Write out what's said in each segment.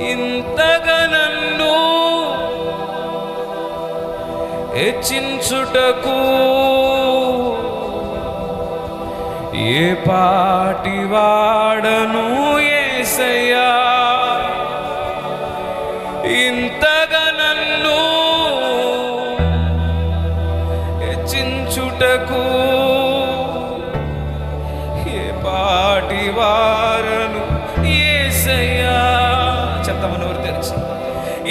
ఇంతగా నన్ను హెచ్చించుటకు ఏ పాటి వాడను యేసయ్యా. ఇంతగా నన్ను హెచ్చించుటకు ఏ పాటి వారను యేసయ్యా. చెప్తామని ఎవరు తెలుసు.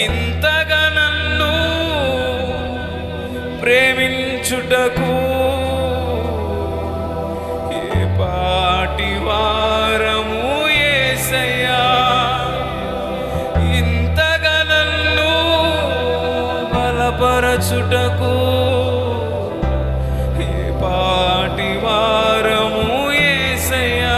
ఇంతగా నన్ను ప్రేమించుటకు ఏ పాటి వారము యేసయ్యా. ఇంతగా నన్ను బలపరచుటకు ఏ పాటి వారము యేసయ్యా.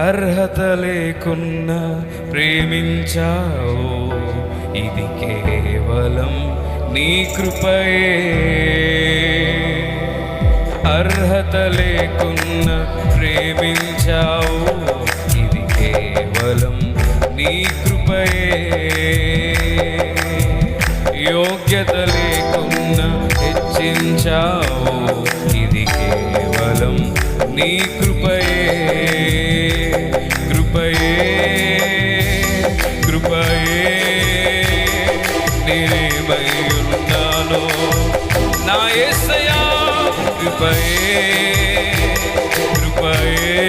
అర్హత లేకున్నా ప్రేమించావు, ఇది కేవలం నీ కృపయే. అర్హత లేకున్నా ప్రేమించావు, ఇది కేవలం నీ కృపయే. యోగ్యత లేకున్నా హెచ్చించావు, ఇది కేవలం నీ కృపయే. కృపయే కృపయే నేనేమై ఉన్నానో నా యేసయ్యా. కృపయే కృపయే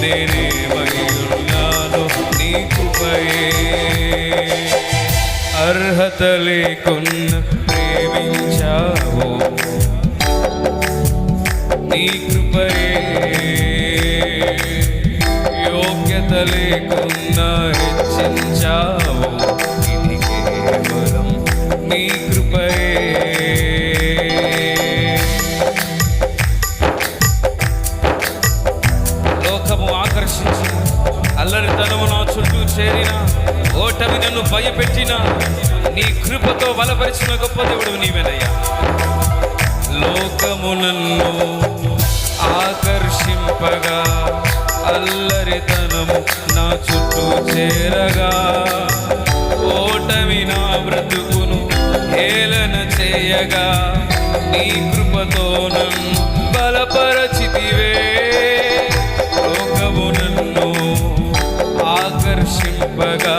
నేనేమై ఉన్నానో నీ కృపయే. అర్హత లేకున్నా ప్రేమించావు, నీ కృపయే. యోగ్యత లేకున్నా హెచ్చించావు, ఇది కేవలం నీ కృపయే. లోకము ఆకర్షించి అల్లరితనము నా చుట్టూ చేరిన, ఓటమి నన్ను భయపెట్టిన, నీ కృపతో బలపరిచిన గొప్ప దేవుడు నీవేనయ్యా. లోకము నన్ను ఆకర్షింపగా, అల్లరితనము నా చుట్టూ చేరగా, ఓటమి నా బ్రతుకును హేళన చేయగా, నీ కృపతో నన్ను బలపరచితివే. లోకము నన్ను ఆకర్షింపగా,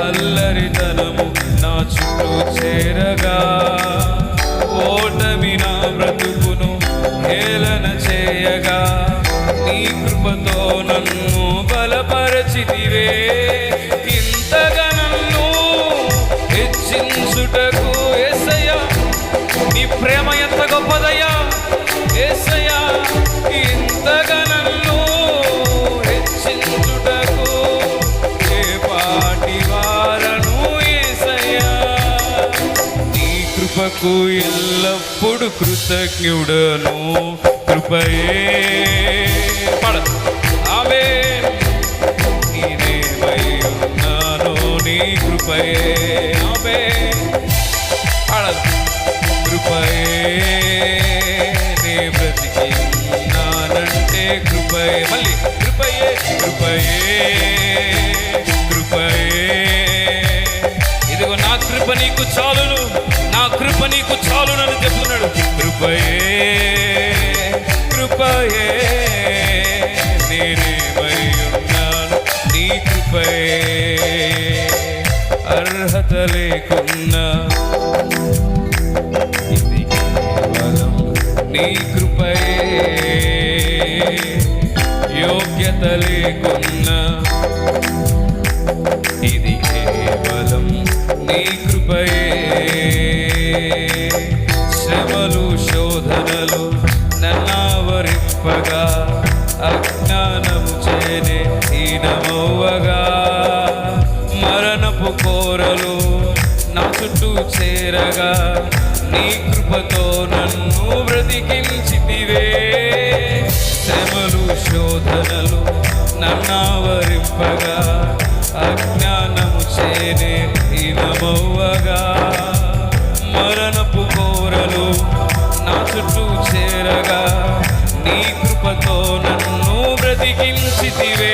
అల్లరితనము నా చుట్టూ చేరగా, ఓటమి నా బ్రతుకును హేళన చేయగా, నీ కృపతో నన్ను బలపరచితివే. ఇంతగా నన్ను హెచ్చించుటకు యేసయ్యా, నీ ప్రేమ ఎంత గొప్పదయ్యా యేసయ్యా. ఇంతగా నన్ను హెచ్చించుటకు ఏ పాటి వారను యేసయ్యా. నీ కృపకు ఎల్లప్పుడు కృతజ్ఞుడను. కృపయే ఆమేన్. నేనేమై ఉన్నానో నీ కృపయే. ఆమేన్. కృపయే నే బ్రతికినానంటే కృపయే. మళ్ళీ కృపయే కృపయే కృపయే. ఇదిగో నా కృప నీకు చాలును, నా కృప నీకు చాలునని చెప్తున్నాడు. కృపయే కృపయే నేనేమై ఉన్నాను నీ కృపయే. అర్హత లేకున్నా, ఇది కేవలం నీ కృపయే. యోగ్యత లేకున్నా, ఇది కేవలం నీ కృపయే. శ్రమలు శోధనలు నన్నావరింపగా, అజ్ఞానము చేనే హీనమవ్వగా, మరణపు కోరలు నా చుట్టూ చేరగా, నీ కృపతో నన్ను బ్రతికించితివే. శ్రమలు శోధనలు నన్నావరింపగా, అజ్ఞానము చేనే హీనమవ్వగా, మరణపు కోరలు నా చుట్టూ చేరగా, నీ కృపతో నన్ను బ్రతికించితివే,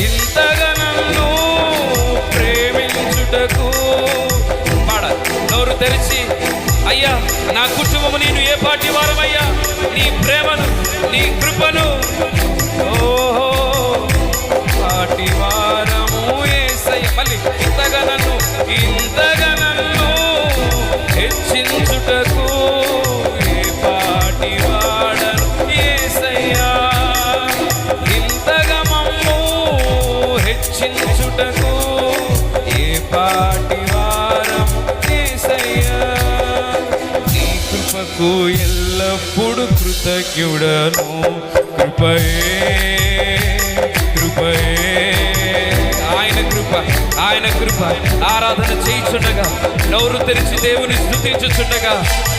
ఇంతగా నన్ను ప్రేమించుటకు. పాడ నోరు తెరిచి, అయ్యా నా కుటుంబము నేను ఏ పాటి వారమయ్యా, నీ ప్రేమను నీ కృపను ఓహో పాటి వారము యేసయ్య. మళ్ళీ ఇంతగా నన్ను హెచ్చించుటకు ఏ పాటి వాడను యేసయ్యా, ఇంతగా మమ్ము హెచ్చించుటకు ఏ పాటి వారం యేసయ్యా. నీ కృపకు ఎల్లప్పుడు కృతజ్ఞుడను, కృపయే కృపయే. ఆయన కృప ఆరాధన చేయుచుండగా, నోరు తెరిచి దేవుని స్తుతించుచుండగా,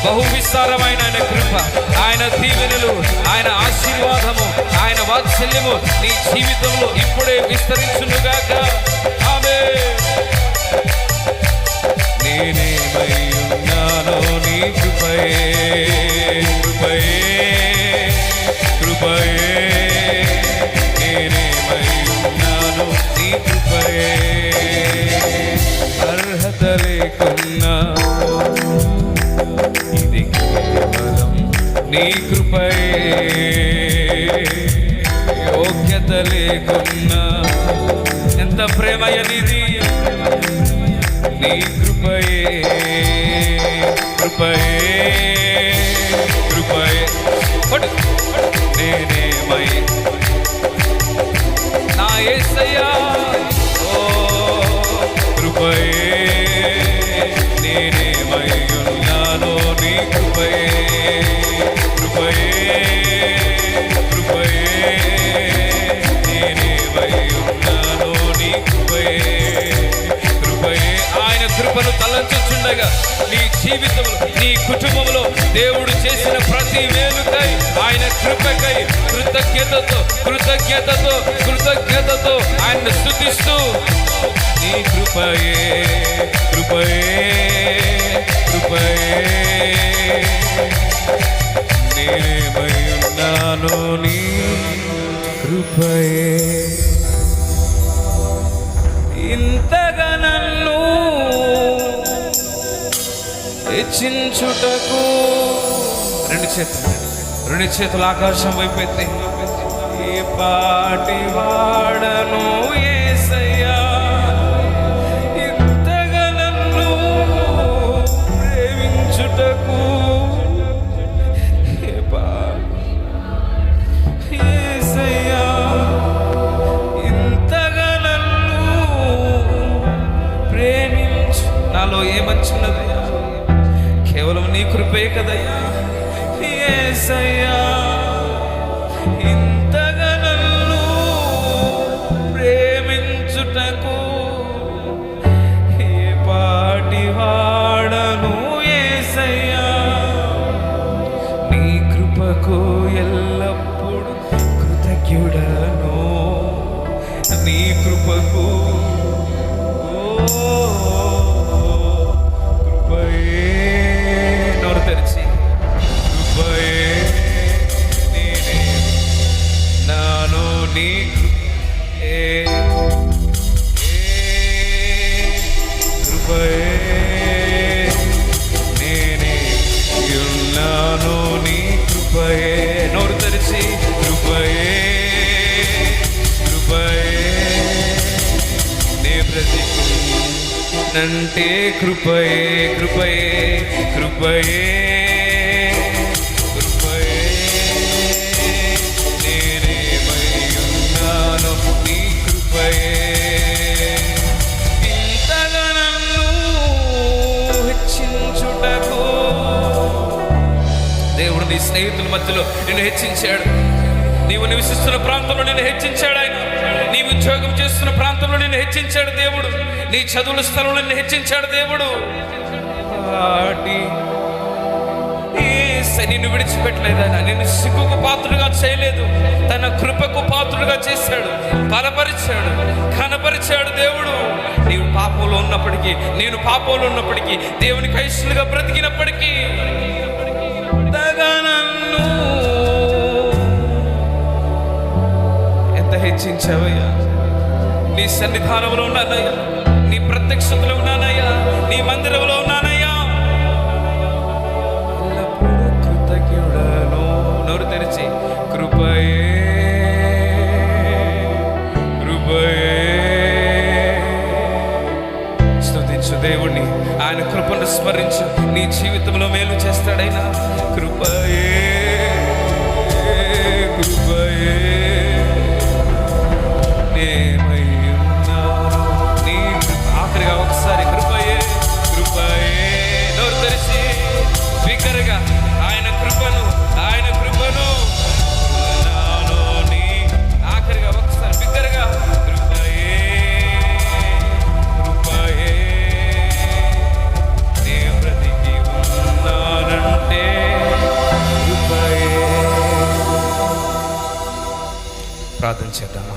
బహు విస్తారమైన ఆయన కృప, ఆయన దీవెనలు, ఆయన ఆశీర్వాదము, ఆయన వాత్సల్యము నీ జీవితంలో ఇప్పుడే విస్తరించునుగాక. ఆమేన్. నేనేమై ఉన్నానో నీ కృపయే కృపయే కృపయే, నేనేమై ఉన్నానో నీ కృపయే. అర్హత లేకున్నా ఇది కేవలం నీ కృపయే, యోగ్యత లేకున్నా ఎంత ప్రేమయనిది నీ కృపయే కృపయే కృపయే. నేనేమై నా యేసయ్యా ఓ కృపయే, నేనేమై ఉన్నానో నీ కృపయే కృపయే కృపయే, నేనేమై ఉన్నానో నీ కృపయే కృపయే. ఆయన కృపను తలంచుచుండగా నీ జీవితంలో నీ కుటుంబంలో దేవుడు చేసిన ప్రతి మేలుకై, ఆయన కృపకై కృతజ్ఞతతో కృతజ్ఞతతో కృతజ్ఞతతో ఆయన స్తుతిస్తూ నీ కృపయే కృపయే కృపయే, నేనేమై ఉన్నానో నీ కృపయే. ఇంతగా నన్ను హెచ్చించుటకు రెండు చేతులు ఆకాశం వైపెత్తి, ఏ పాటి వాడను యేసయ్యా, ఇంతగా నన్ను ప్రేమించుటకు యేసయ్యా, ఇంతగా నన్ను ప్రేమించు. నాలో ఏమంచున్నదయ్యా, కేవలం నీ కృపే కదయ్యా యేసయ్యా, ఇంతగా నన్ను ప్రేమించుటకు ఏ పాటి వాడను యేసయ్యా, నీ కృపకు ఎల్లప్పుడు కృతజ్ఞుడను, నీ కృపకు కృపయే. నోరు తెరిచి కృపయే, నేనే నాను నీ కృపయే కృపయే, నేనే ఉన్నాను నీ కృపయే. నోరు తెరిచి కృపయే కృపయే, నే బ్రతికినంటే కృపయే కృపయే కృపయే కృపయే, నేనేమై ఉన్నాను నీ కృపయే. ఇంతగా నన్ను హెచ్చించుటకు దేవుడు నీ స్నేహితుల మధ్యలో నిన్ను హెచ్చించాడు, నీవు నివసిస్తున్న ప్రాంతంలో నిన్ను హెచ్చించాడు ఆయన, నీ ఉద్యోగం చేస్తున్న ప్రాంతంలో నిన్ను హెచ్చించాడు దేవుడు, నీ చదువుల స్థలంలో నిన్ను హెచ్చించాడు దేవుడు. నిన్ను విడిచిపెట్టలేదు ఆయన, నిన్ను సిగ్గుకు పాత్రుడుగా చేయలేదు, తన కృపకు పాత్రుడుగా చేశాడు, బలపరిచాడు, కనపరిచాడు దేవుడు. నీవు పాపంలో ఉన్నప్పటికీ, నేను పాపంలో ఉన్నప్పటికీ, దేవునికి ఐశ్వర్యంగా బ్రతికినప్పటికీ నన్ను హెచ్చించావయ్యా. నీ సన్నిధానంలో ఉన్నానయ్యా, నీ ప్రత్యక్షతలో ఉన్నానయ్యా, నీ మందిరంలో ఉన్నానయ్యా. ఎల్లప్పుడూ కృతజ్ఞుడను. నోరు తెరిచి కృపయే కృపయే స్తుతించు దేవుణ్ణి. ఆయన కృపను స్మరించు, నీ జీవితంలో మేలు చేస్తాడైనా. కృపయే కృపయే నేమై ఉన్నాను నీ. ఆఖరిగా ఒకసారి కృపయే కృపయే. నోరు తెరిచి బిగ్గరగా ఆయన కృపను ఉన్నాను నీ. ఆఖరిగా ఒకసారి బిగ్గరగా కృపయే కృపయే నే బ్రతికి ఉన్నానంటే కృపయే. ప్రార్థన చేద్దామా?